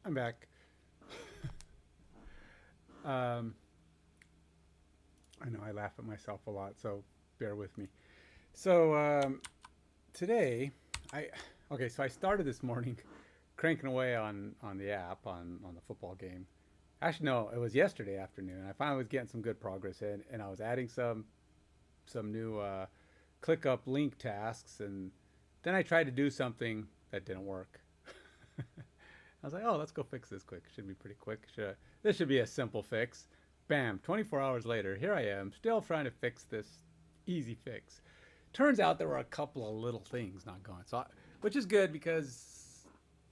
I'm back. um, I know I laugh at myself a lot, so bear with me. So today, I okay. So I started this morning cranking away on the app on the football game. Actually, no, it was yesterday afternoon. I finally was getting some good progress in, and I was adding some new ClickupLink tasks, and then I tried to do something that didn't work. I was like, oh, let's go fix this quick. Should be pretty quick. This should be a simple fix. Bam, 24 hours later, here I am, still trying to fix this easy fix. Turns out there were a couple of little things not going, which is good because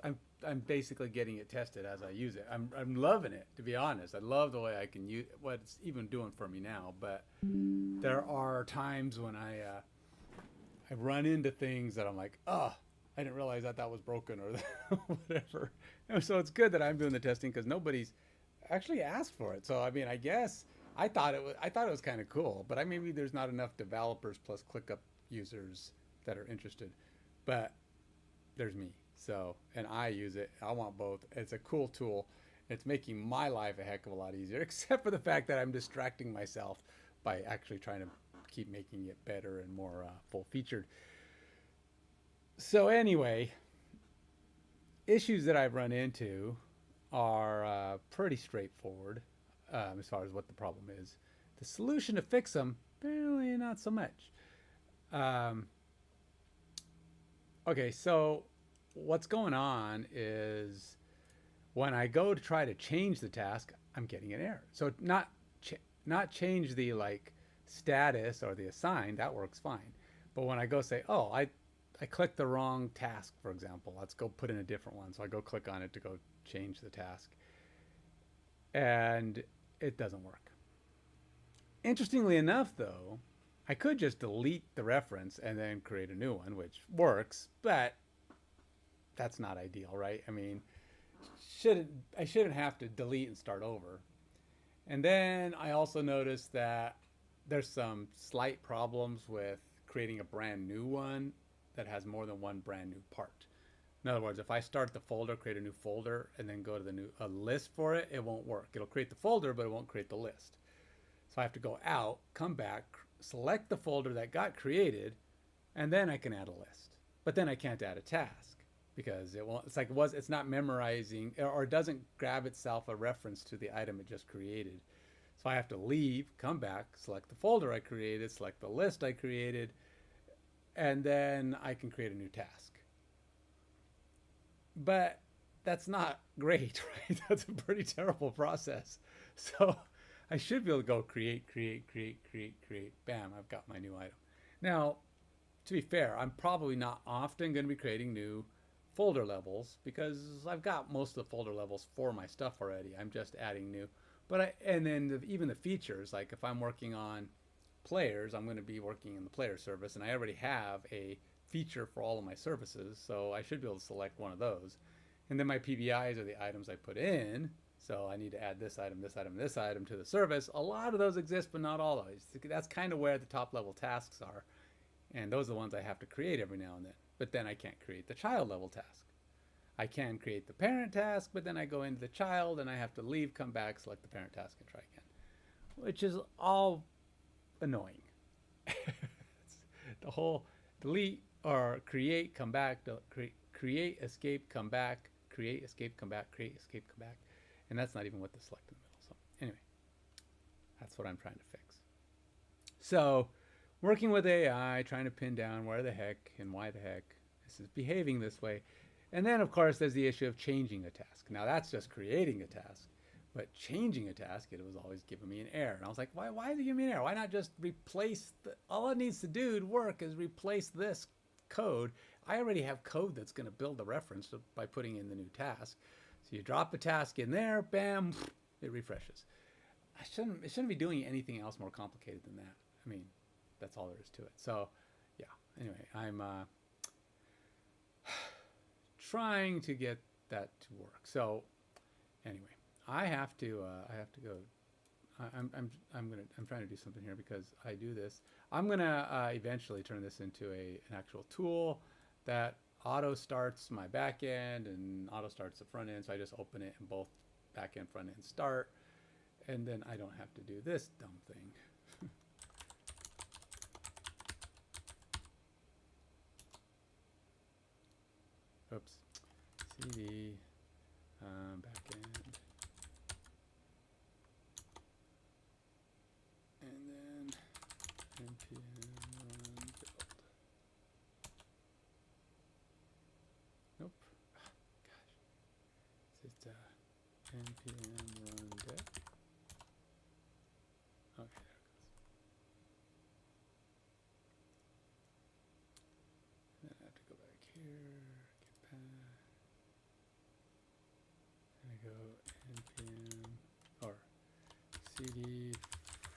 I'm basically getting it tested as I use it. I'm loving it, to be honest. I love the way I can use what it's even doing for me now. But there are times when I run into things that I'm like, oh, I didn't realize that was broken or whatever. And so it's good that I'm doing the testing because nobody's actually asked for it. So I mean, I guess I thought it was kind of cool, but maybe there's not enough developers plus ClickUp users that are interested. But there's me. So, and I use it. I want both. It's a cool tool. It's making my life a heck of a lot easier, except for the fact that I'm distracting myself by actually trying to keep making it better and more full featured. So anyway, issues that I've run into are pretty straightforward as far as what the problem is. The solution to fix them, apparently not so much. Um, okay, so what's going on is when I go to try to change the task, I'm getting an error. So not change the like status or the assign, that works fine. But when I go say, oh, I clicked the wrong task, for example. Let's go put in a different one. So I go click on it to go change the task. And it doesn't work. Interestingly enough, though, I could just delete the reference and then create a new one, which works, but that's not ideal, right? I mean, I shouldn't have to delete and start over. And then I also noticed that there's some slight problems with creating a brand new one that has more than one brand new part. In other words, if I start the folder, create a new folder, and then go to the new a list for it, it won't work. It'll create the folder, but it won't create the list. So I have to go out, come back, select the folder that got created, and then I can add a list. But then I can't add a task because it won't. It's like it's not memorizing or it doesn't grab itself a reference to the item it just created. So I have to leave, come back, select the folder I created, select the list I created, and then I can create a new task. But that's not great, right? That's a pretty terrible process. So I should be able to go create, create, create, create, create. Bam, I've got my new item. Now, to be fair, I'm probably not often going to be creating new folder levels because I've got most of the folder levels for my stuff already. I'm just adding new. And then even the features, like if I'm working on players, I'm going to be working in the player service, and I already have a feature for all of my services, so I should be able to select one of those. And then my PBIs are the items I put in, so I need to add this item, this item, this item to the service. A lot of those exist, but not all of those. That's kind of where the top level tasks are, and those are the ones I have to create every now and then. But then I can't create the child level task. I can create the parent task, but then I go into the child and I have to leave, come back, select the parent task, and try again, which is all annoying. The whole delete or create, come back, create, escape, come back, create, escape, come back, create, escape, come back. And that's not even with the select in the middle. So anyway, that's what I'm trying to fix. So working with AI, trying to pin down where the heck and why the heck this is behaving this way. And then, of course, there's the issue of changing a task. Now, that's just creating a task. But changing a task, it was always giving me an error. And I was like, why is it giving me an error? Why not just replace all it needs to do to work is replace this code. I already have code that's going to build the reference by putting in the new task. So you drop a task in there, bam, it refreshes. It shouldn't be doing anything else more complicated than that. I mean, that's all there is to it. So, yeah. Anyway, I'm trying to get that to work. So, anyway, I have to go. I'm trying to do something here because I do this. I'm gonna eventually turn this into an actual tool that auto starts my back end and auto starts the front end. So I just open it and both back end, front end start. And then I don't have to do this dumb thing. Oops. CD back end. And then npm run build. Nope. Gosh. Is it npm run dev? Okay, there it goes. Then I have to go back here, get back. And I go npm or cd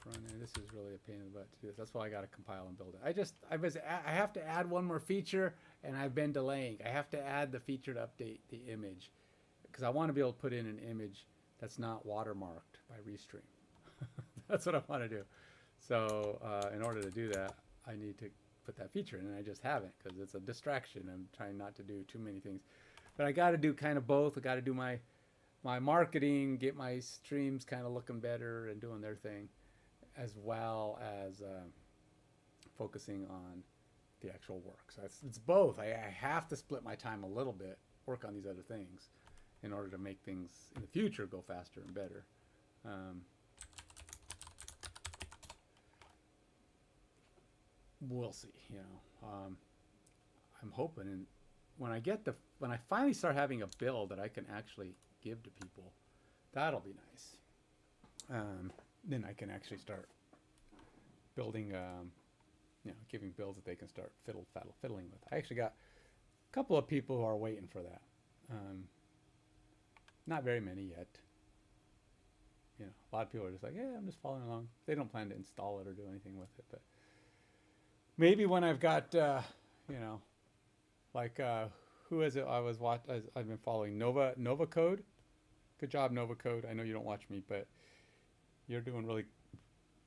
front end. This is really a pain in the butt to do this. That's why I got to compile and build it. I have to add one more feature, and I've been delaying. I have to add the feature to update the image because I want to be able to put in an image that's not watermarked by Restream. That's what I want to do. So in order to do that, I need to put that feature in, and I just haven't because it's a distraction. I'm trying not to do too many things. But I got to do kind of both. I got to do my marketing, get my streams kind of looking better and doing their thing, as well as focusing on the actual work. So it's both. I have to split my time a little bit, work on these other things in order to make things in the future go faster and better. We'll see, you know. I'm hoping, and when I finally start having a build that I can actually give to people, that'll be nice. Then I can actually start building, you know, giving builds that they can start fiddling with. I actually got a couple of people who are waiting for that. Not very many yet. You know, a lot of people are just like, yeah, I'm just following along. They don't plan to install it or do anything with it, but maybe when I've got, you know, like, who is it? I've been following Nova Code. Good job, Nova Code. I know you don't watch me, but you're doing really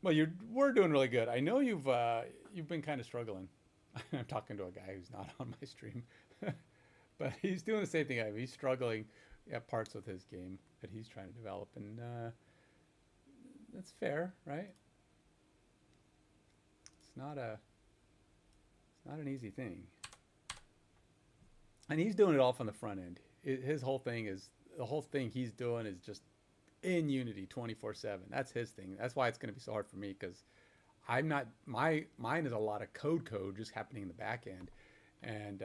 well. We're doing really good. I know you've been kind of struggling. I'm talking to a guy who's not on my stream, but he's doing the same thing I have. He's struggling at parts with his game that he's trying to develop, and that's fair, right? It's not an easy thing. And he's doing it all from the front end. His whole thing is, the whole thing he's doing is just in Unity 24/7. That's his thing. That's why it's going to be so hard for me, because I'm not, mine is a lot of code just happening in the back end. And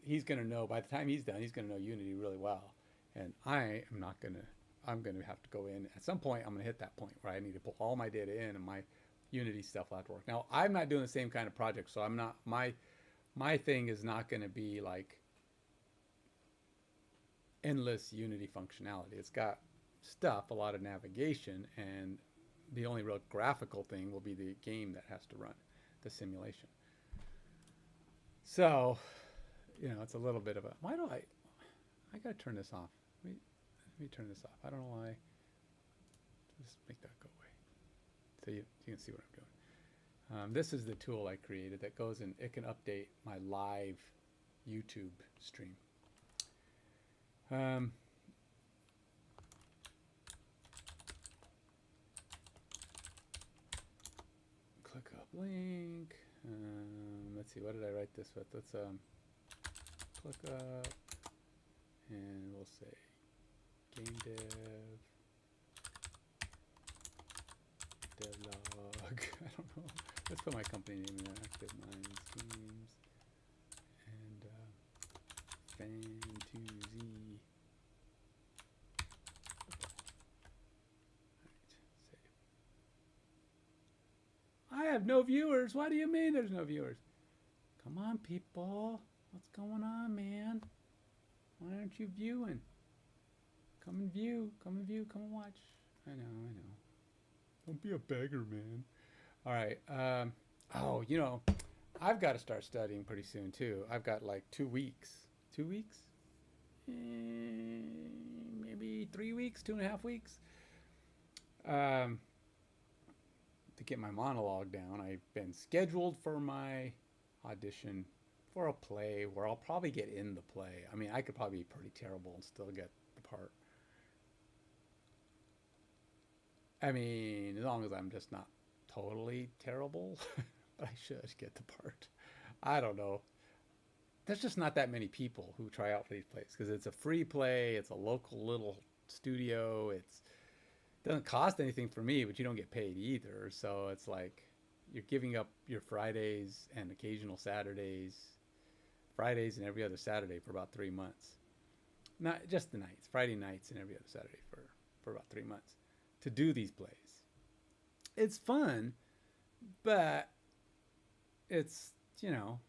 he's going to know, by the time he's done, he's going to know Unity really well. And I am not going to, I'm going to have to go in. At some point, I'm going to hit that point where I need to pull all my data in, and my Unity stuff will have to work. Now, I'm not doing the same kind of project, so I'm not, my thing is not going to be like endless Unity functionality. It's got stuff, a lot of navigation, and the only real graphical thing will be the game that has to run, the simulation. So, you know, it's a little bit of a, why do I got to turn this off. Let me turn this off. I don't know why. Just make that go away. So you can see what I'm doing. This is the tool I created that goes and it can update my live YouTube stream. ClickupLink. Let's see, what did I write this with? Let's click up, and we'll say game devlog. I don't know. Let's put my company name in there. Active Minds Games and Fan2Z. I have no viewers. What do you mean there's no viewers? Come on, people. What's going on, man? Why aren't you viewing? Come and view. Come and view. Come and watch. I know. Don't be a beggar, man. All right. Oh, you know, I've got to start studying pretty soon, too. I've got like 2 weeks. 2 weeks? Maybe 3 weeks, 2.5 weeks. To get my monologue down. I've been scheduled for my audition for a play where I'll probably get in the play. I mean, I could probably be pretty terrible and still get the part. I mean, as long as I'm just not totally terrible, I should get the part. I don't know. There's just not that many people who try out for these plays because it's a free play. It's a local little studio. It doesn't cost anything for me, but you don't get paid either. So it's like you're giving up your Fridays and occasional Saturdays, Fridays and every other Saturday for about 3 months. Not just the nights, Friday nights and every other Saturday for about 3 months to do these plays. It's fun, but it's, you know,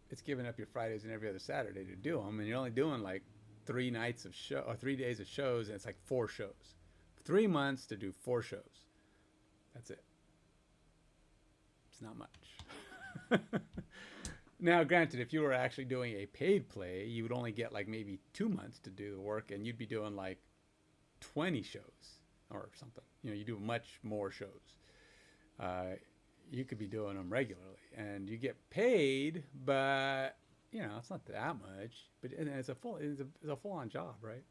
it's giving up your Fridays and every other Saturday to do them, and you're only doing like 3 nights of show or 3 days of shows, and it's like 4 shows. 3 months to do 4 shows. That's it. It's not much. Now, granted, if you were actually doing a paid play, you would only get like maybe 2 months to do the work, and you'd be doing like 20 shows or something. You know, you do much more shows. You could be doing them regularly, and you get paid, but you know it's not that much. But it's a full-on job, right?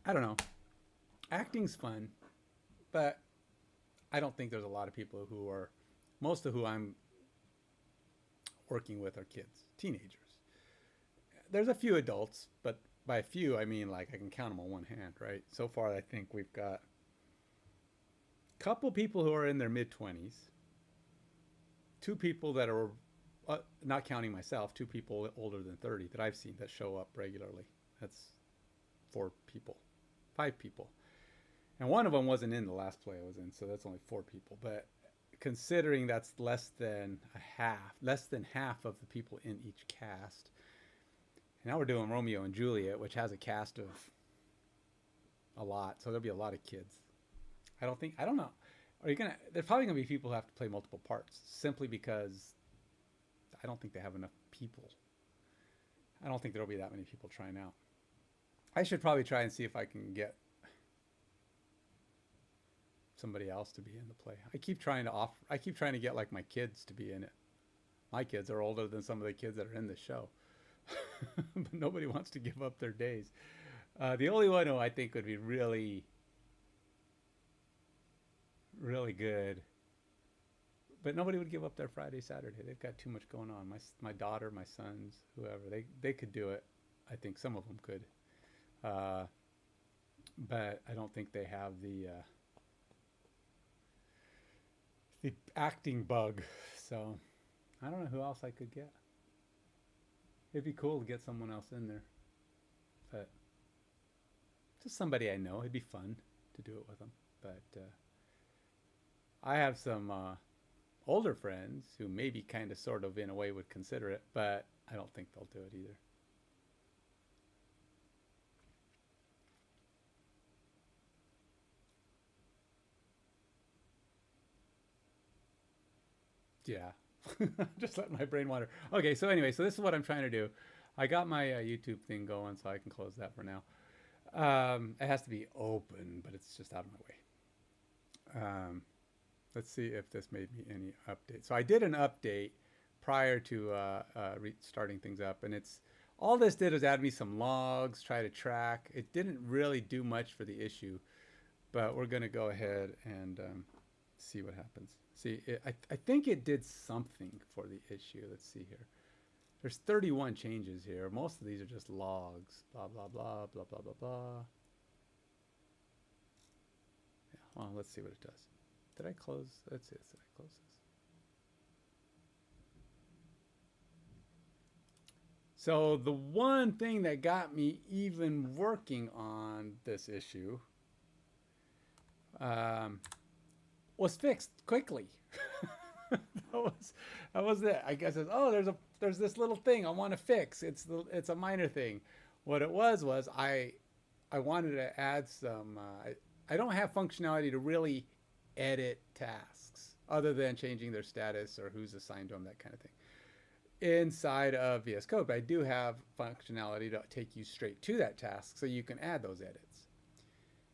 I don't know. Acting's fun, but I don't think there's a lot of people who are, most of who I'm working with are kids, teenagers. There's a few adults, but by a few, I mean like I can count them on one hand, right? So far, I think we've got a couple people who are in their mid-20s, 2 people that are, not counting myself, 2 people older than 30 that I've seen that show up regularly. That's 4 people, 5 people. And one of them wasn't in the last play I was in, so that's only 4 people. But considering that's less than half of the people in each cast. And now we're doing Romeo and Juliet, which has a cast of a lot, so there'll be a lot of kids. I don't know. There's probably gonna be people who have to play multiple parts simply because I don't think they have enough people. I don't think there'll be that many people trying out. I should probably try and see if I can get somebody else to be in the play. I keep trying to get like my kids to be in it. My kids are older than some of the kids that are in this show. But nobody wants to give up their days. The only one who I think would be really, really good, but nobody would give up their Friday, Saturday. They've got too much going on. My daughter, my sons, whoever, they could do it. I think some of them could. But I don't think they have the acting bug. So I don't know who else I could get. It'd be cool to get someone else in there, but just somebody I know. It'd be fun to do it with them. But I have some older friends who maybe kind of sort of in a way would consider it, but I don't think they'll do it either. Yeah. Just let my brain wander. Okay, so anyway, so this is what I'm trying to do. I got my YouTube thing going, so I can close that for now. It has to be open, but it's just out of my way. Let's see if this made me any update. So I did an update prior to starting things up, and it's all this did is add me some logs, try to track. It didn't really do much for the issue, but we're going to go ahead and see what happens. See, I think it did something for the issue. Let's see here. There's 31 changes here. Most of these are just logs. Blah, blah, blah, blah, blah, blah, blah. Yeah, well, let's see what it does. Did I close? Let's see. Did I close this? So the one thing that got me even working on this issue was fixed quickly. that was it. I guess it's, oh, there's this little thing I want to fix. It's a minor thing. What it was I wanted to add some. I don't have functionality to really edit tasks other than changing their status or who's assigned to them, that kind of thing, inside of VS Code. But I do have functionality to take you straight to that task, so you can add those edits.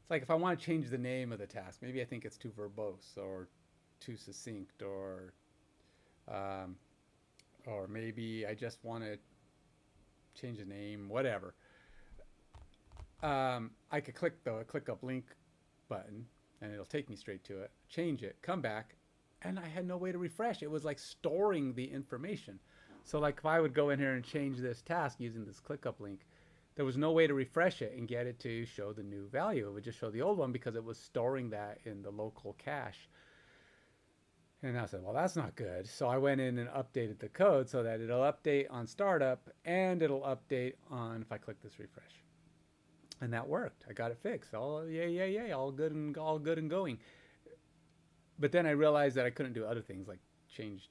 It's like if I want to change the name of the task, maybe I think it's too verbose or too succinct, um, or maybe I just want to change the name, whatever. I could click the ClickupLink button and it'll take me straight to it, change it, come back, and I had no way to refresh. It was like storing the information. So like if I would go in here and change this task using this ClickupLink, there was no way to refresh it and get it to show the new value. It would just show the old one because it was storing that in the local cache. And I said, well, that's not good. So I went in and updated the code so that it'll update on startup and it'll update on if I click this refresh. And that worked. I got it fixed. All yay, all good and going. But then I realized that I couldn't do other things like change.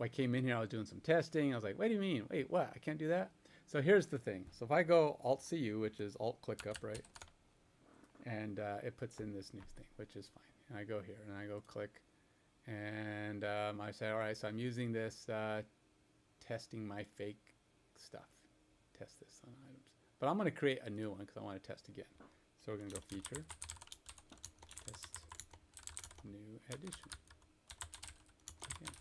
I came in here, I was doing some testing. I was like, what do you mean? Wait, what? I can't do that? So here's the thing. So if I go Alt-CU, which is Alt-ClickUp, right? And it puts in this new thing, which is fine. And I go here and I go click. And I say, all right, so I'm using this testing my fake stuff. Test this on items. But I'm going to create a new one because I want to test again. So we're going to go feature, test, new edition. Again.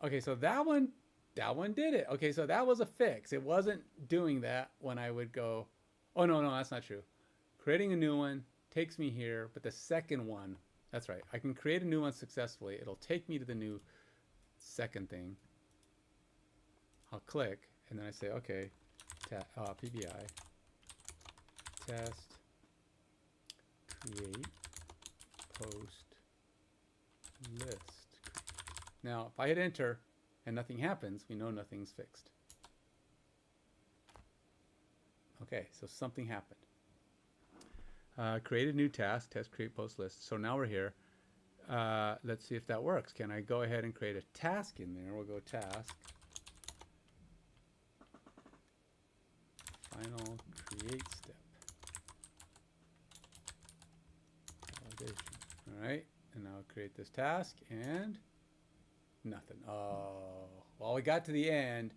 Okay, so that one did it. Okay, so that was a fix. It wasn't doing that when I would go, oh, no, that's not true. Creating a new one takes me here, but the second one, that's right. I can create a new one successfully. It'll take me to the new second thing. I'll click, and then I say, okay, PBI, test, create, post, list. Now, if I hit enter and nothing happens, we know nothing's fixed. Okay, so something happened. Create a new task, test, create, post, list. So now we're here. Let's see if that works. Can I go ahead and create a task in there? We'll go task. Final create step. Validation. All right, and now create this task and nothing. Oh, well, we got to the end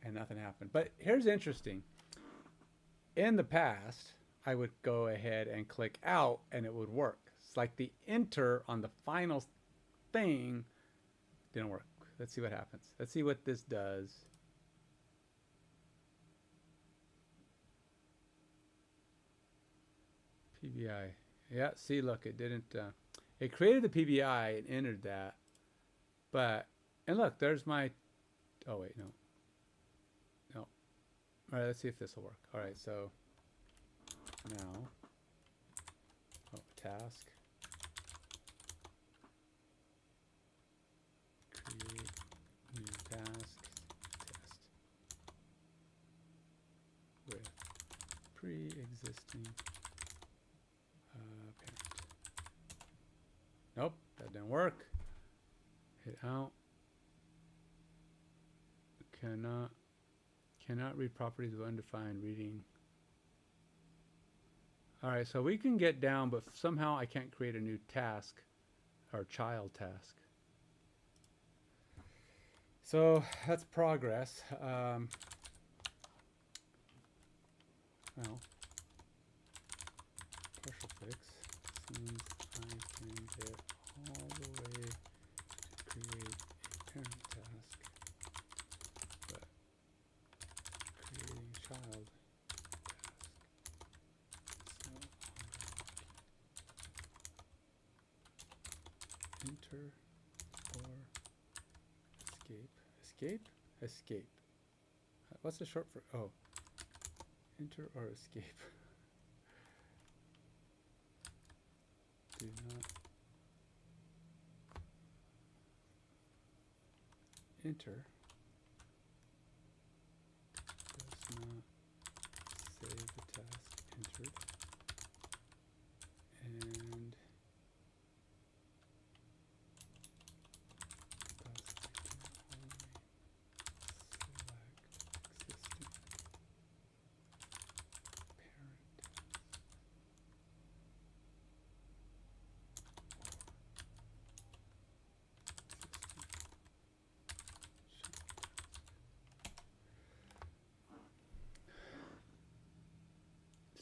and nothing happened. But here's interesting. In the past, I would go ahead and click out and it would work. It's like the enter on the final thing didn't work. Let's see what happens. Let's see what this does. PBI. Yeah, see, look, it didn't, it created the PBI and entered that. But, and look, there's my, oh wait, no. All right, let's see if this will work. All right, so now, task, create new task, test with pre-existing parent. Nope, that didn't work. Hit out. Cannot read properties of undefined reading. All right, so we can get down, but somehow I can't create a new task or child task. So that's progress. Well, partial fix seems I can get all the way to create a parent task, but creating child task. So enter or escape. Escape. What's the short for? Oh, enter or escape. Do not enter. Does not save the task entered. And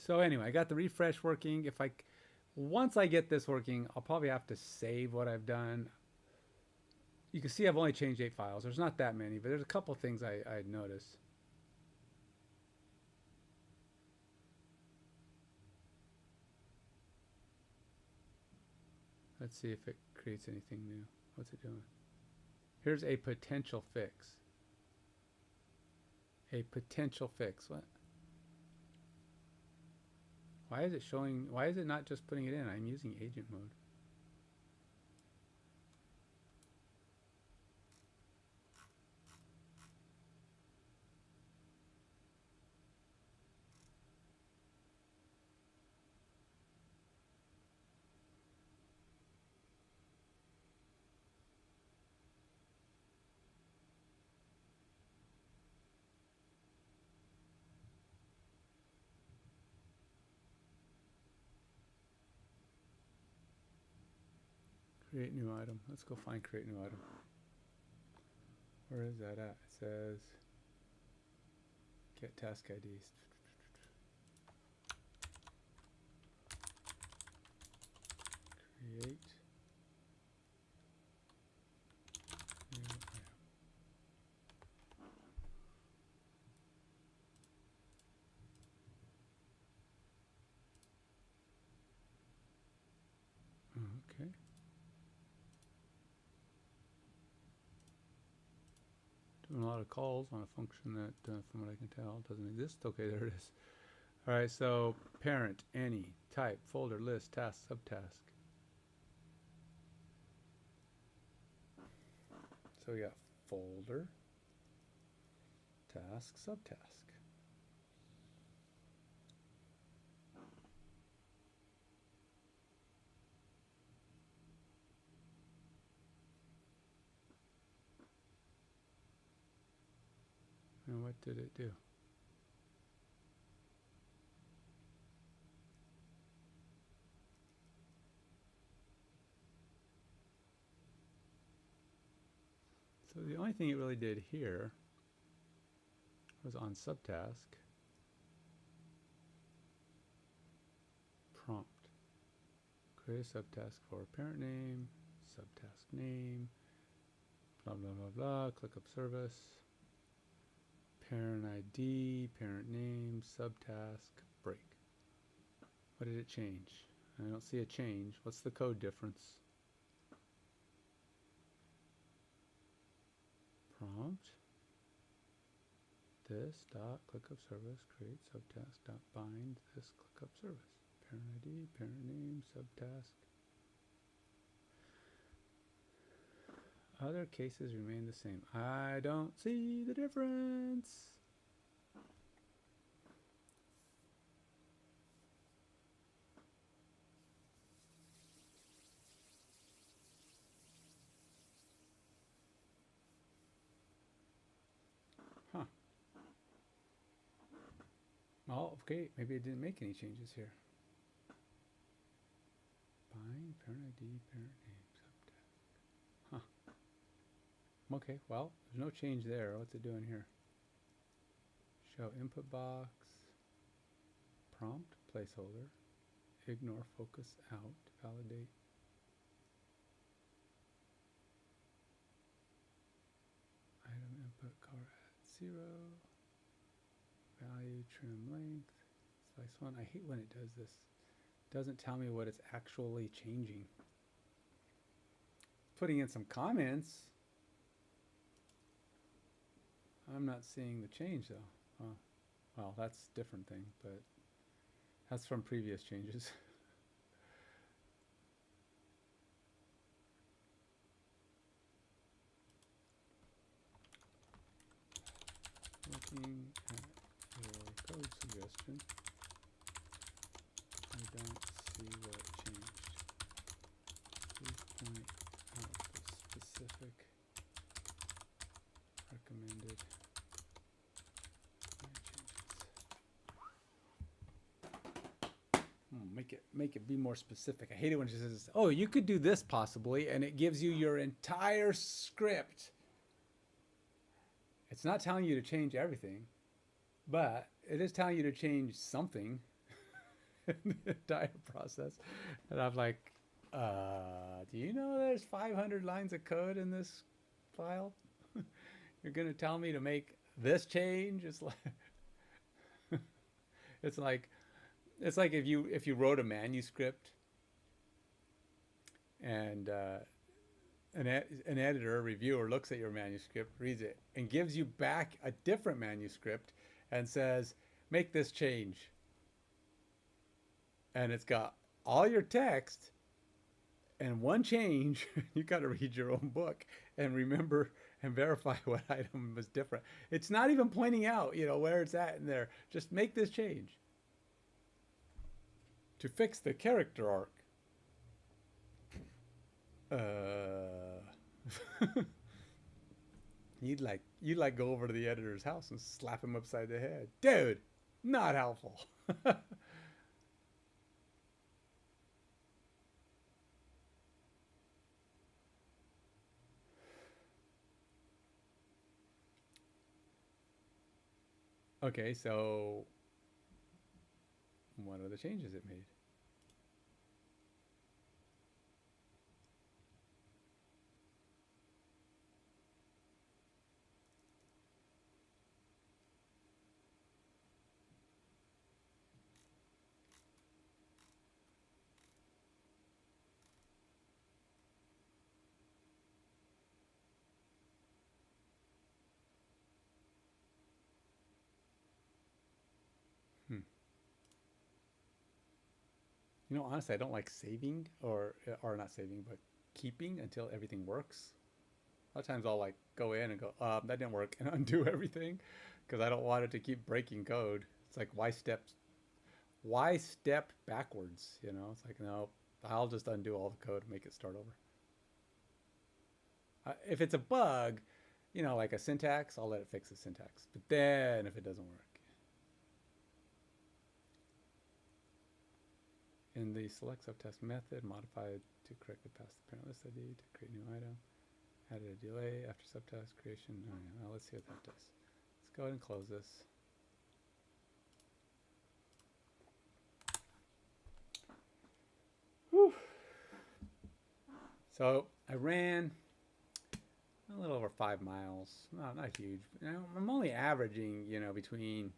So anyway, I got the refresh working. Once I get this working, I'll probably have to save what I've done. You can see I've only changed 8 files. There's not that many, but there's a couple things I noticed. Let's see if it creates anything new. What's it doing? Here's a potential fix. A potential fix. What? Why is it showing? Why is it not just putting it in? I'm using agent mode. Create new item. Let's go find create new item. Where is that at? It says get task IDs. Create new item. Okay. Doing a lot of calls on a function that, from what I can tell, doesn't exist. Okay, there it is. All right, so parent, any, type, folder, list, task, subtask. So we got folder, task, subtask. And what did it do? So the only thing it really did here was on subtask, prompt. Create a subtask for parent name, subtask name, blah, blah, blah, blah, ClickUp service, parent ID, parent name, subtask, break. What did it change? I don't see a change. What's the code difference? Prompt this dot ClickUp service create subtask dot bind this ClickUp service. Parent ID, parent name, subtask. Other cases remain the same. I don't see the difference. Huh. Well, okay, maybe it didn't make any changes here. Bind, parent ID, parent name, subtask. Huh. Okay, well, there's no change there. What's it doing here? Show input box, prompt, placeholder, ignore focus out, validate. Item input car at 0, value trim length, slice 1. I hate when it does this. It doesn't tell me what it's actually changing. Putting in some comments. I'm not seeing the change though. Oh, well, that's a different thing, but that's from previous changes. Looking at your code suggestion, I don't see what changed. Please point out the specific recommended changes. Make it be more specific. I hate it when it just says, "Oh, you could do this possibly," and it gives you your entire script. It's not telling you to change everything, but it is telling you to change something. in the entire process. And I'm like, do you know there's 500 lines of code in this file? You're going to tell me to make this change? It's like, it's like if you wrote a manuscript and an editor, a reviewer looks at your manuscript, reads it, and gives you back a different manuscript and says, make this change. And it's got all your text and one change. You got to read your own book and remember and verify what item was different. It's not even pointing out, where it's at in there. Just make this change to fix the character arc. You'd like go over to the editor's house and slap him upside the head. Dude, not helpful. Okay, so what are the changes it made? Honestly, I don't like saving or not saving, but keeping until everything works. A lot of times I'll like go in and go, that didn't work, and undo everything because I don't want it to keep breaking code. It's like, why step backwards? It's like, no, I'll just undo all the code and make it start over. If it's a bug, like a syntax, I'll let it fix the syntax. But then if it doesn't work, in the select subtask method, modified to correctly pass the parent list ID to create new item. Added a delay after subtask creation. Oh, yeah. Now let's see what that does. Let's go ahead and close this. Whew. So I ran a little over 5 miles. No, not huge. I'm only averaging, between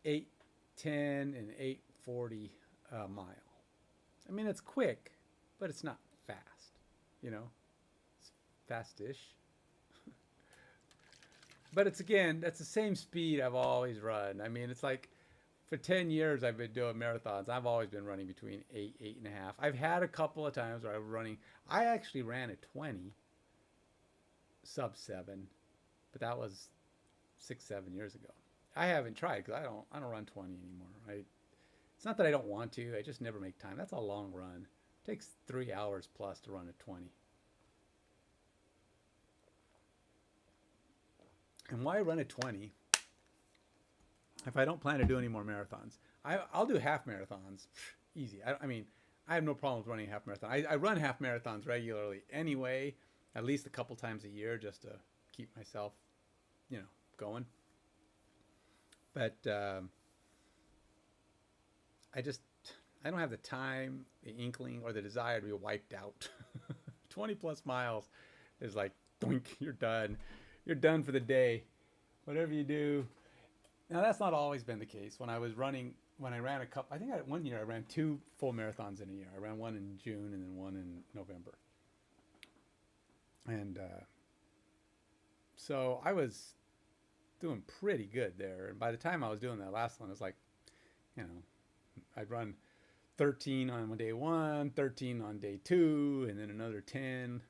8:10 and 8:40 a mile. I mean, it's quick, but it's not fast. It's fast-ish. But it's, again, that's the same speed I've always run. I mean, it's like for 10 years I've been doing marathons. I've always been running between 8.5. I've had a couple of times where I actually ran a 20 sub 7, but that was 6-7 years ago. I haven't tried because I don't run 20 anymore. It's not that I don't want to. I just never make time. That's a long run. It takes 3 hours plus to run a 20. And why run a 20 if I don't plan to do any more marathons? I'll do half marathons. Easy. I mean, I have no problem with running a half marathon. I run half marathons regularly anyway, at least a couple times a year just to keep myself, going. But I don't have the time, the inkling, or the desire to be wiped out. 20 plus miles is like, doink, you're done. You're done for the day. Whatever you do. Now, that's not always been the case. When I ran a couple, I think one year I ran 2 full marathons in a year. I ran one in June and then one in November. And so I was doing pretty good there. And by the time I was doing that last one, it was like, I'd run 13 on day 1, 13 on day 2, and then another 10.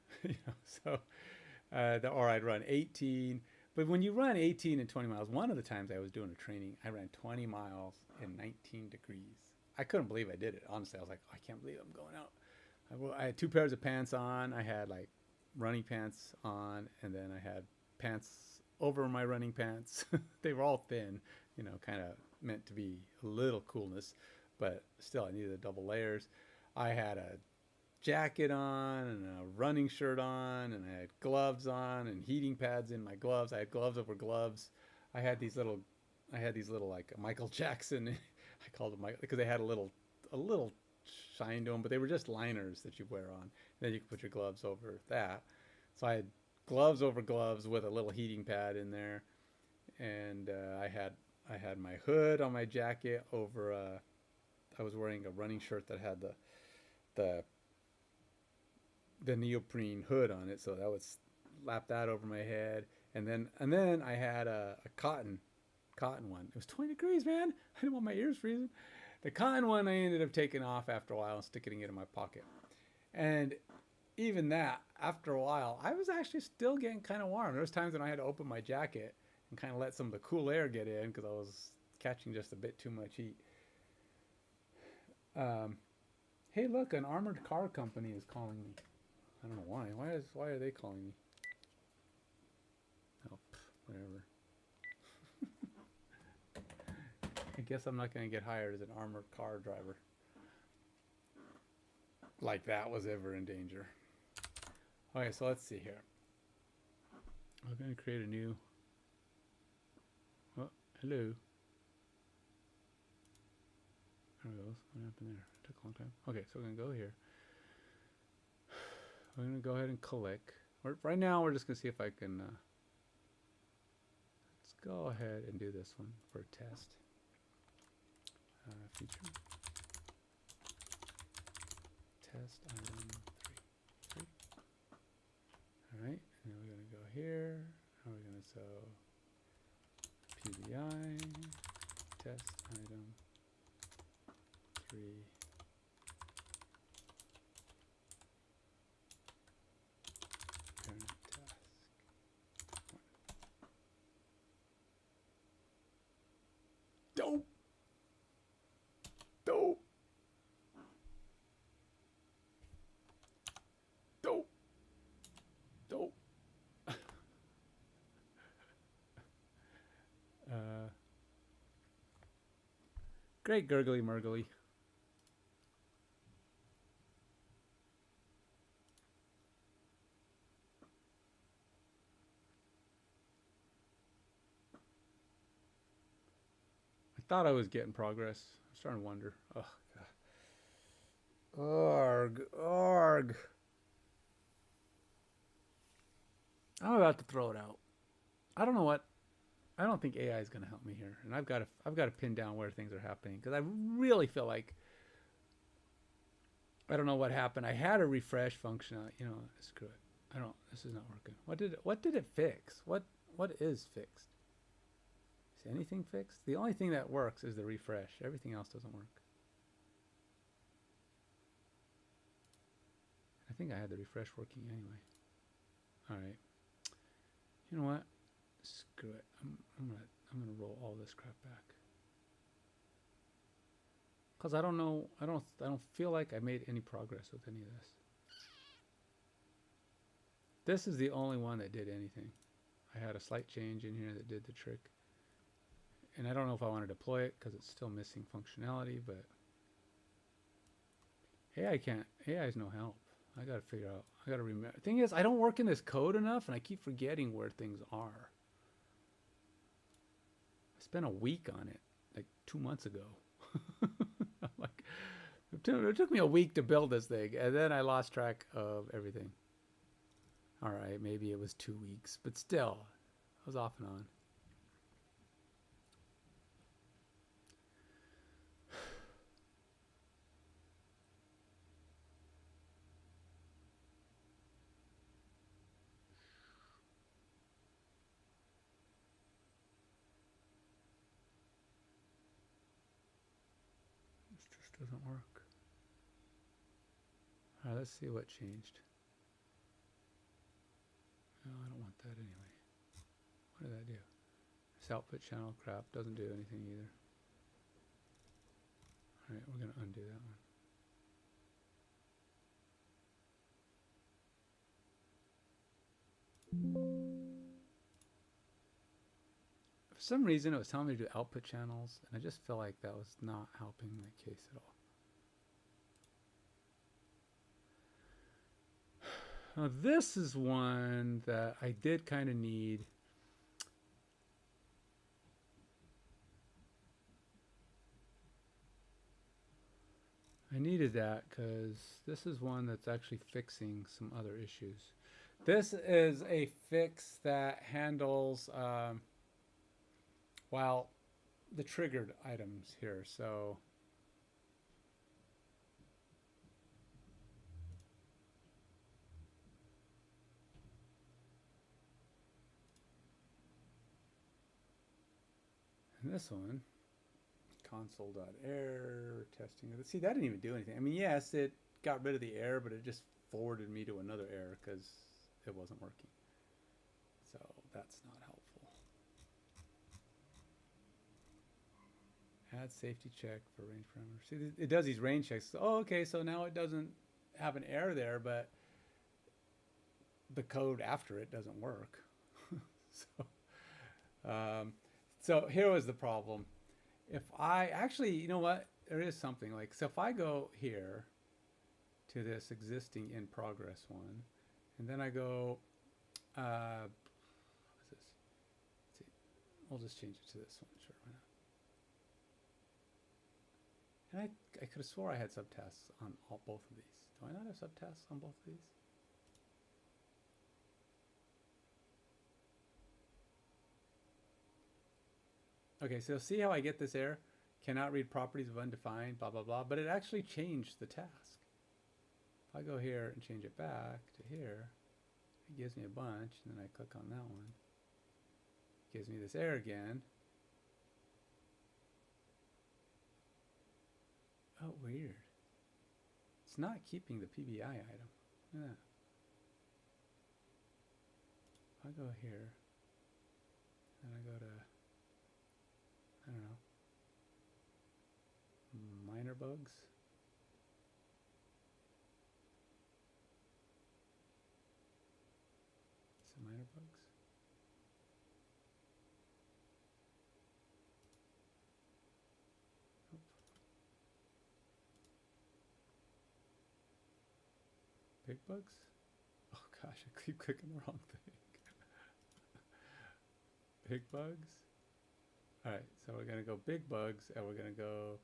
Or I'd run 18. But when you run 18 and 20 miles, one of the times I was doing a training, I ran 20 miles in 19 degrees. I couldn't believe I did it. Honestly, I was like, I can't believe I'm going out. I had 2 pairs of pants on. I had like running pants on, and then I had pants over my running pants. They were all thin, kind of meant to be a little coolness, but still I needed the double layers. I had a jacket on and a running shirt on, and I had gloves on and heating pads in my gloves. I had gloves over gloves. I had these little like Michael Jackson I called them because they had a little shine to them, but they were just liners that you wear on. And then you could put your gloves over that. So I had gloves over gloves with a little heating pad in there, and I had my hood on my jacket over. I was wearing a running shirt that had the the neoprene hood on it, so that would slap that over my head, and then I had a cotton one. It was 20 degrees, man. I didn't want my ears freezing. The cotton one I ended up taking off after a while and sticking it in my pocket. And even that, after a while, I was actually still getting kind of warm. There was times when I had to open my jacket and kind of let some of the cool air get in because I was catching just a bit too much heat. Hey, look, an armored car company is calling me. I don't know why. Why are they calling me? Oh, whatever. I guess I'm not going to get hired as an armored car driver. Like that was ever in danger. Okay, so let's see here. I'm going to create a new... Oh, hello. There it goes. What happened there? It took a long time. Okay, so we're going to go here. We're going to go ahead and click. Right now, we're just going to see if I can... let's go ahead and do this one for a test. Feature. Test item 3. Alright, and then we're going to go here. And we're going to so PBI test item 3. Parent task 1. Dope! Dope! Dope! Dope! Great gurgly murgly. I thought I was getting progress. I'm starting to wonder. Oh, God. Arg. Arg. I'm about to throw it out. I don't know what. I don't think AI is going to help me here, and I've got to pin down where things are happening because I really feel like I don't know what happened. I had a refresh function. You know, screw it. I don't. This is not working. What did it fix? What is fixed? Is anything fixed? The only thing that works is the refresh. Everything else doesn't work. I think I had the refresh working anyway. All right. You know what? Screw it. I'm gonna roll all this crap back. Cause I don't know. I don't feel like I made any progress with any of this. This is the only one that did anything. I had a slight change in here that did the trick. And I don't know if I want to deploy it because it's still missing functionality, but AI can't. AI is no help. I gotta figure out. I gotta remember. The thing is, I don't work in this code enough, and I keep forgetting where things are. I spent a week on it, like 2 months ago. I'm like, it took me a week to build this thing, and then I lost track of everything. All right, maybe it was 2 weeks, but still, I was off and on. Doesn't work. All right, let's see what changed. No, I don't want that anyway. What did that do? This output channel crap doesn't do anything either. All right, we're going to undo that one. For some reason, it was telling me to do output channels, and I just felt like that was not helping my case at all. Now, this is one that I did kind of need. I needed that because this is one that's actually fixing some other issues. This is a fix that handles, well, the triggered items here. So in this one, console.error testing. See, that didn't even do anything. I mean, yes, it got rid of the error, but it just forwarded me to another error because it wasn't working. So that's not helpful. Add safety check for range parameters. See, it does these range checks. Oh, okay, so now it doesn't have an error there, but the code after it doesn't work. So here was the problem. If I actually, you know what? There is something like, so if I go here to this existing in progress one, and then I go, what's this? Let's see. We'll just change it to this one. Sure, why not? And I could have swore I had subtasks on both of these. Do I not have subtasks on both of these? Okay, so see how I get this error? Cannot read properties of undefined, blah, blah, blah. But it actually changed the task. If I go here and change it back to here, it gives me a bunch. And then I click on that one. It gives me this error again. Oh, weird. It's not keeping the PBI item. Yeah. If I go here, and I go to, I don't know, minor bugs. Some minor bugs. Nope. Big bugs? Oh gosh, I keep clicking the wrong thing. Big bugs? All right, so we're gonna go big bugs, and we're gonna go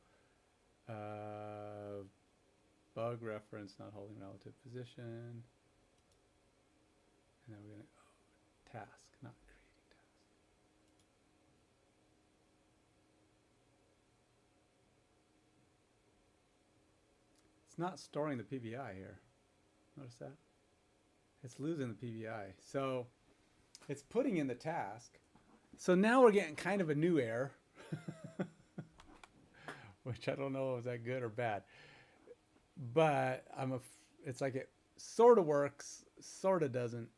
bug reference not holding relative position, and then we're gonna task not creating task. It's not storing the PBI here. Notice that? It's losing the PBI. So it's putting in the task. So now we're getting kind of a new error, which I don't know if that good or bad. But it's like it sort of works, sort of doesn't.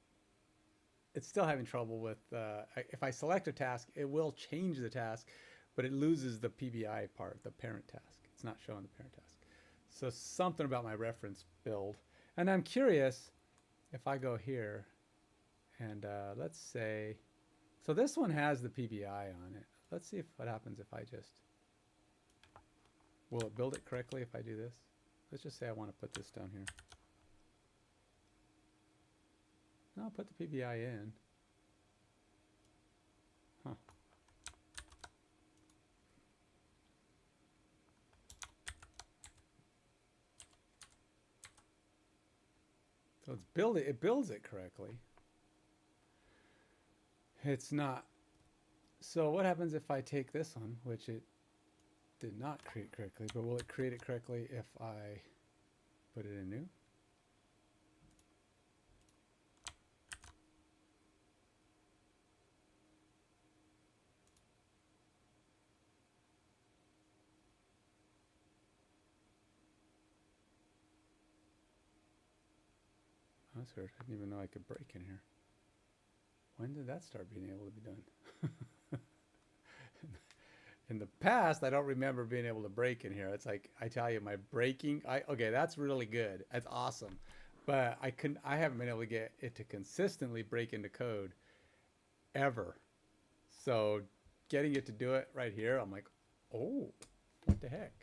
It's still having trouble with, if I select a task, it will change the task, but it loses the PBI part, the parent task. It's not showing the parent task. So something about my reference build. And I'm curious if I go here and let's say, so this one has the PBI on it. Let's see what happens if I just, will it build it correctly if I do this? Let's just say I want to put this down here. No, I'll put the PBI in. Huh. So it builds it correctly. It's not. So what happens if I take this one, which it did not create correctly, but will it create it correctly if I put it in new? That's weird. I didn't even know I could break in here. When did that start being able to be done? In the past, I don't remember being able to break in here. It's like, I tell you, my breaking, okay, that's really good. That's awesome. But I haven't been able to get it to consistently break into code ever. So getting it to do it right here, I'm like, oh, what the heck?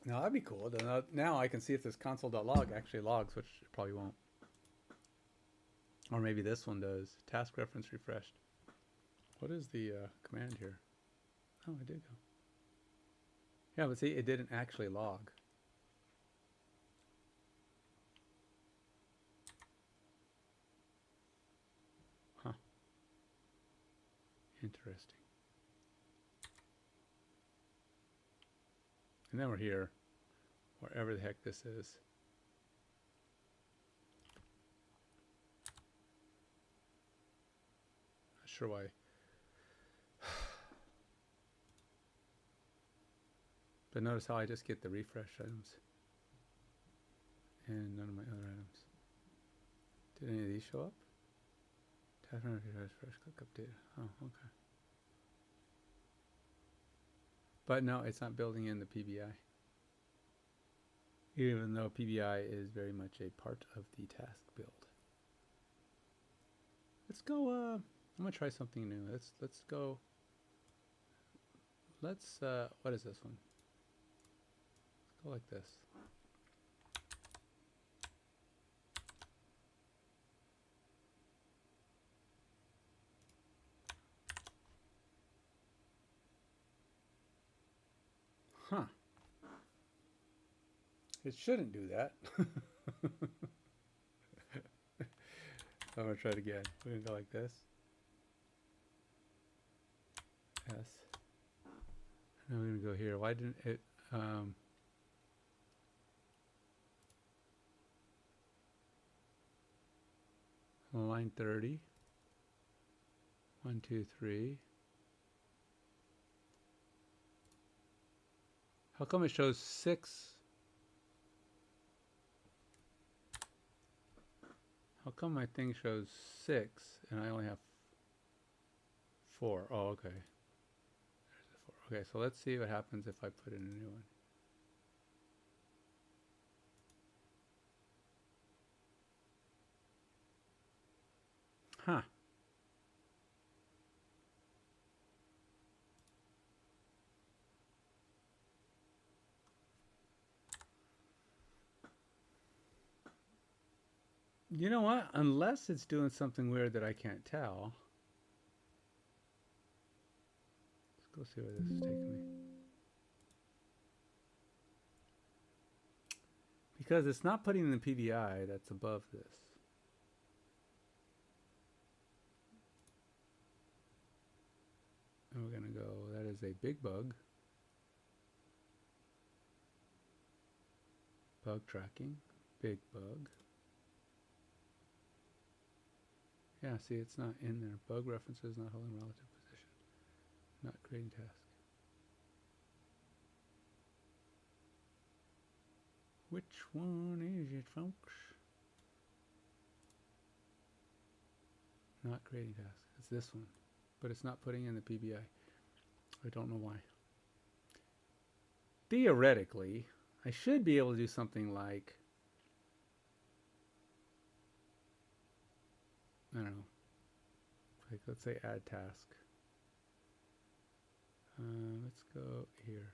Now that'd be cool. Now I can see if this console.log actually logs, which it probably won't. Or maybe this one does. Task reference refreshed. What is the command here? Oh, I did go. Yeah, but see, it didn't actually log. Huh. Interesting. And then we're here, wherever the heck this is. Not sure why. But notice how I just get the refresh items. And none of my other items. Did any of these show up? Tap on refresh, click update. Oh, okay. But no, it's not building in the PBI. Even though PBI is very much a part of the task build. Let's go, I'm gonna try something new. Let's go, what is this one? Let's go like this. Huh. It shouldn't do that. I'm gonna try it again. We're gonna go like this. Yes. And we're gonna go here. Why didn't it, line 30. 1, 2, 3. How come it shows 6? How come my thing shows 6 and I only have 4? Oh, okay. There's the 4. Okay, so let's see what happens if I put in a new one. Huh. You know what? Unless it's doing something weird that I can't tell. Let's go see where this is taking me. Because it's not putting in the PBI that's above this. And we're going to go, that is a big bug. Bug tracking, big bug. Yeah, see, it's not in there. Bug references not holding relative position. Not creating task. Which one is it, folks? Not creating task. It's this one. But it's not putting in the PBI. I don't know why. Theoretically, I should be able to do something like, I don't know, like let's say add task. Let's go here.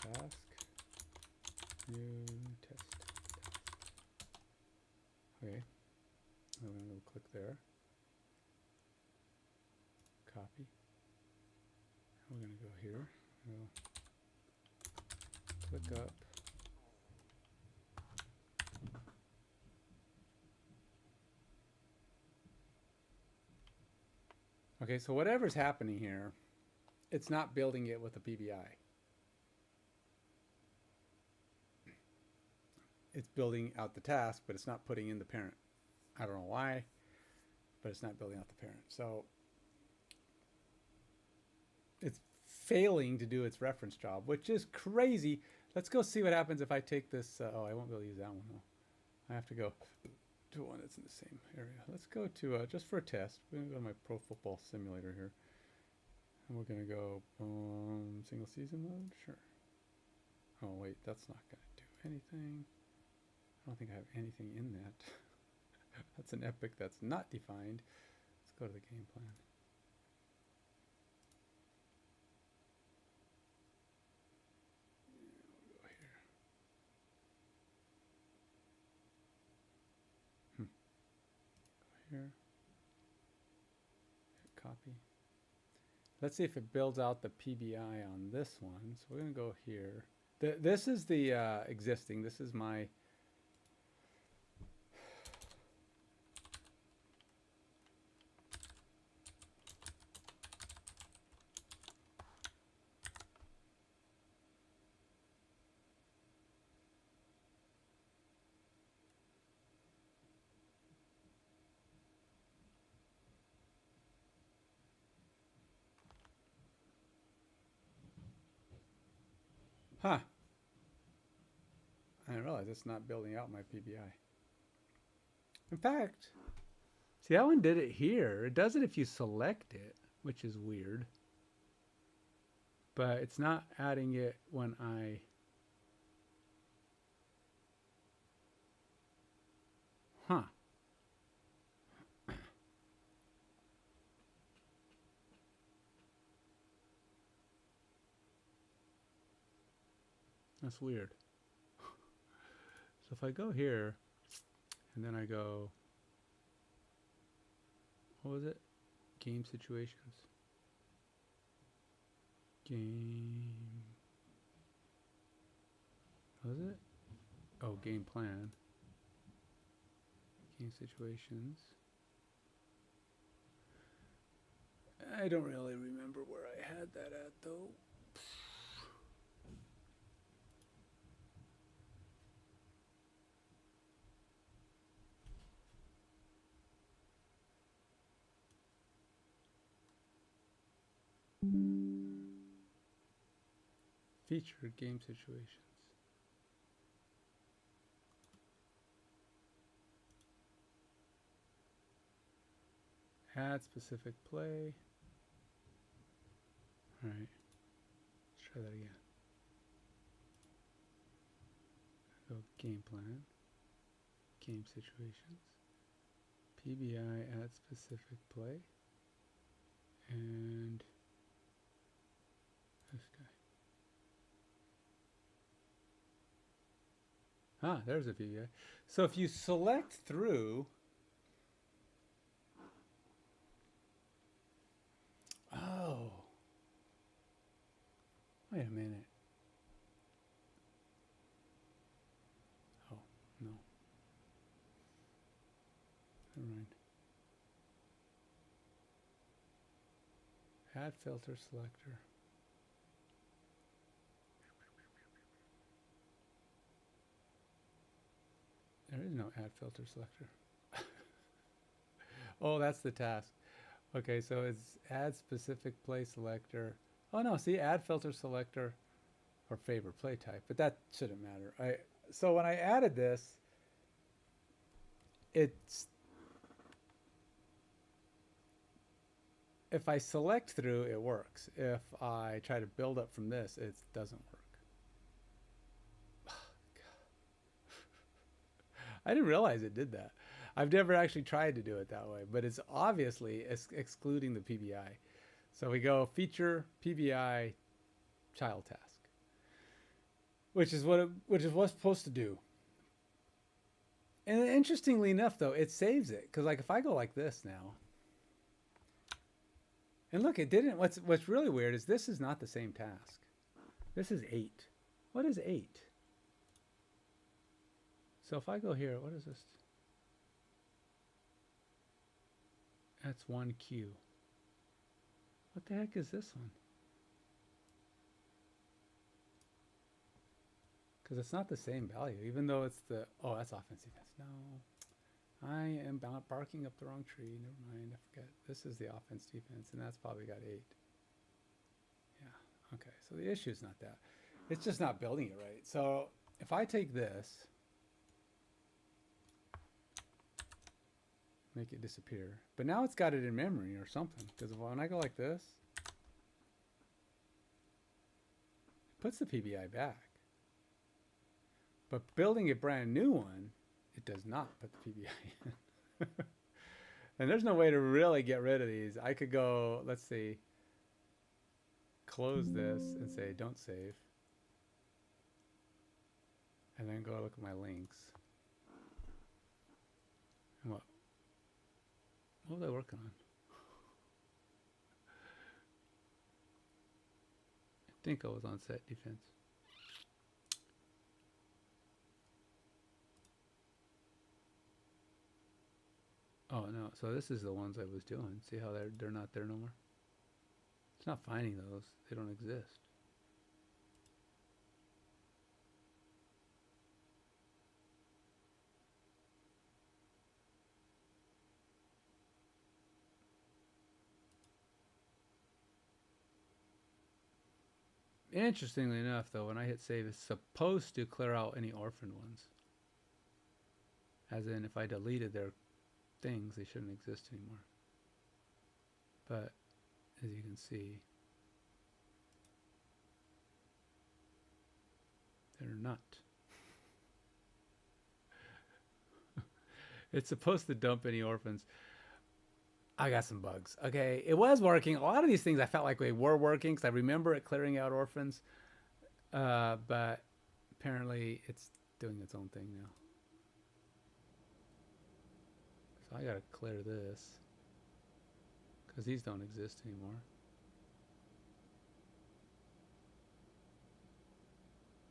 Task, new test. Okay, I'm going to go click there. Copy. We're going to go here. We'll click up. Okay, so whatever's happening here, it's not building it with a PBI. It's building out the task, but it's not putting in the parent. I don't know why, but it's not building out the parent. So it's failing to do its reference job, which is crazy. Let's go see what happens if I take this. Oh, I won't be able to use that one though. I have to go to one that's in the same area. Let's go to, just for a test, we're going to go to my Pro Football Simulator here. And we're going to go single season mode? Sure. Oh, wait, that's not going to do anything. I don't think I have anything in that. That's an epic that's not defined. Let's go to the game plan. We'll go here. Go here. Hit copy. Let's see if it builds out the PBI on this one. So we're going to go here. This is the existing. This is my... Huh. I didn't realize it's not building out my PBI. In fact, see, that one did it here. It does it if you select it, which is weird. But it's not adding it when I... Huh. That's weird. So if I go here, and then I go, what was it? Game situations. Game. What was it? Oh, game plan. Game situations. I don't really remember where I had that at though. Featured game situations. Add specific play. All right, let's try that again. Go game plan, game situations, PBI, add specific play, and this guy. Ah, there's a PBI. So if you select through, oh, wait a minute. Oh, no. Never mind. Add filter selector. There is no add filter selector. Oh, that's the task. Okay, so it's add specific play selector. Oh no, see, add filter selector or favorite play type, but that shouldn't matter. So when I added this, it's, if I select through, it works. If I try to build up from this, it doesn't work. I didn't realize it did that. I've never actually tried to do it that way, but it's obviously excluding the PBI. So we go feature PBI child task, which is what's supposed to do. And interestingly enough, though, it saves it, because like if I go like this now, and look, it didn't. What's really weird is this is not the same task. This is 8. What is 8? So if I go here, what is this? That's 1Q. What the heck is this one? Because it's not the same value, even though it's the... Oh, that's offense defense. No. I am barking up the wrong tree. Never mind, I forget. This is the offense defense, and that's probably got 8. Yeah, okay. So the issue is not that. It's just not building it right. So if I take this... make it disappear. But now it's got it in memory or something. Because when I go like this, it puts the PBI back. But building a brand new one, it does not put the PBI in. And there's no way to really get rid of these. I could go, let's see, close this and say don't save. And then go look at my links. And what was I working on? think I was on set defense. Oh no, so this is the ones I was doing. See how they're not there no more? It's not finding those. They don't exist. Interestingly enough, though, when I hit save, it's supposed to clear out any orphaned ones. As in, if I deleted their things, they shouldn't exist anymore. But, as you can see, they're not. It's supposed to dump any orphans. I got some bugs. Okay, it was working. A lot of these things I felt like they were working because I remember it clearing out orphans. But apparently it's doing its own thing now. So I gotta clear this because these don't exist anymore.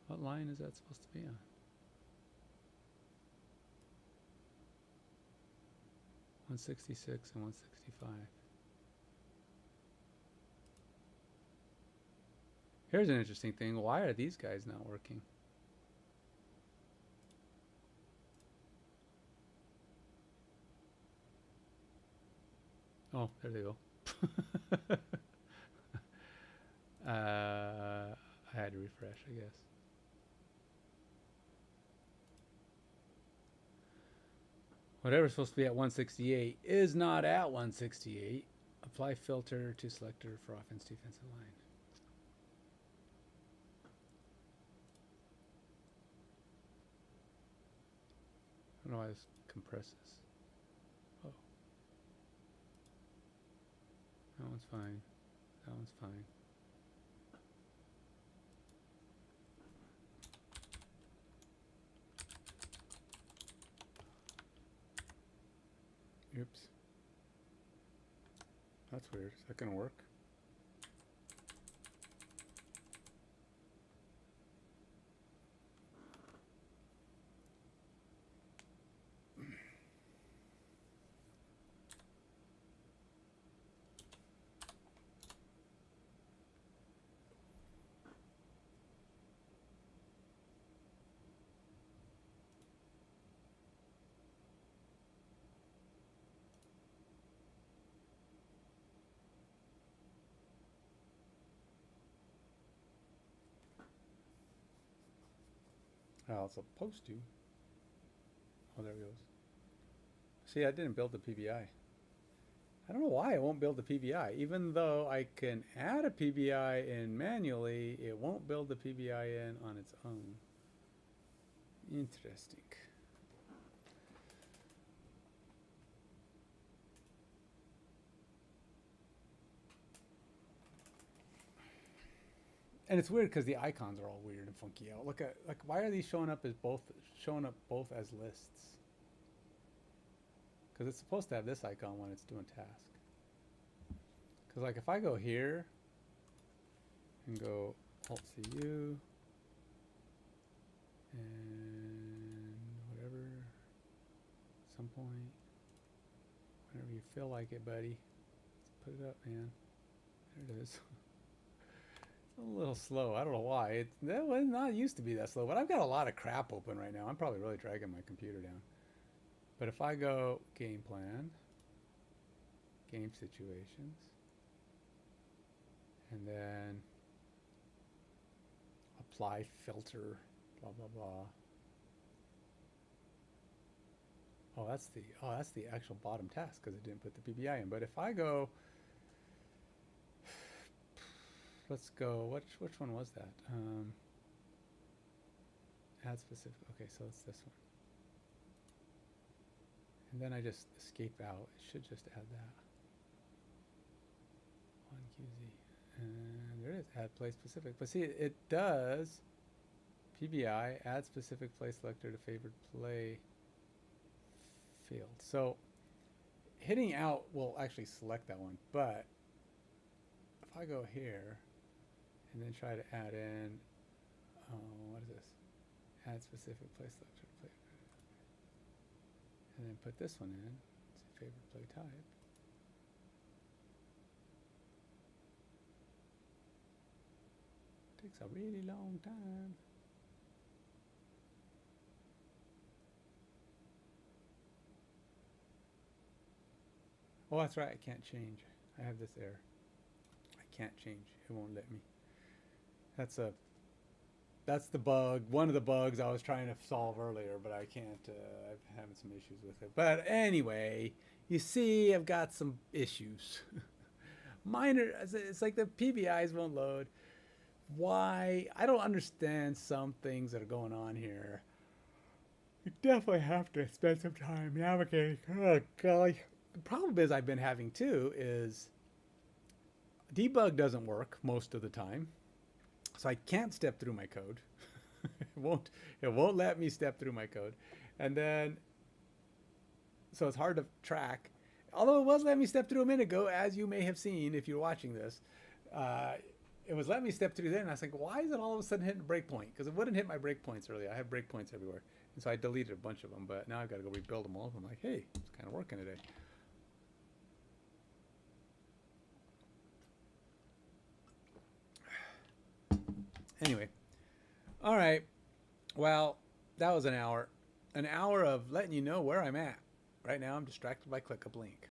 What line is that supposed to be on? 166 and 165. Here's an interesting thing. Why are these guys not working? Oh, there they go. I had to refresh, I guess. Whatever's supposed to be at 168 is not at 168. Apply filter to selector for offense defensive line. I don't know why this compresses. Oh. That one's fine. That one's fine. Oops. That's weird. Is that gonna work? Oh, it's supposed to. Oh, there it goes. See, I didn't build the PBI. I don't know why it won't build the PBI. Even though I can add a PBI in manually, it won't build the PBI in on its own. Interesting. And it's weird because the icons are all weird and funky out. Look at, like, why are these showing up as both lists? Because it's supposed to have this icon when it's doing task. Because like if I go here and go Alt-CU and whatever, at some point, whenever you feel like it, buddy, let's put it up, man. There it is. A little slow. I don't know why. That was not used to be that slow, but I've got a lot of crap open right now. I'm probably really dragging my computer down. But if I go game plan, game situations, and then apply filter, blah blah blah. Oh, that's the actual bottom task because it didn't put the PBI in. But if I go, let's go. Which one was that? Add specific. Okay, so it's this one. And then I just escape out. It should just add that. 1QZ. And there it is. Add play specific. But see, it does PBI, add specific play selector to favored play field. So hitting out will actually select that one. But if I go here and then try to add in, what is this? Add specific play selection, and then put this one in. It's a favorite play type. Takes a really long time. Oh, that's right. I can't change. I have this error. I can't change. It won't let me. That's the bug. One of the bugs I was trying to solve earlier, but I can't. I'm having some issues with it. But anyway, you see, I've got some issues. Minor. It's like the PBIs won't load. Why? I don't understand some things that are going on here. You definitely have to spend some time navigating. Oh, golly. The problem is I've been having too is debug doesn't work most of the time. So I can't step through my code. it won't let me step through my code. And then so it's hard to track. Although it was letting me step through a minute ago, as you may have seen if you're watching this. It was letting me step through there, and I was like, why is it all of a sudden hitting a breakpoint? Because it wouldn't hit my breakpoints earlier. I have breakpoints everywhere. And so I deleted a bunch of them, but now I've got to go rebuild them all. I'm like, hey, it's kind of working today. Anyway, all right. Well, that was an hour. An hour of letting you know where I'm at. Right now, I'm distracted by ClickupLink.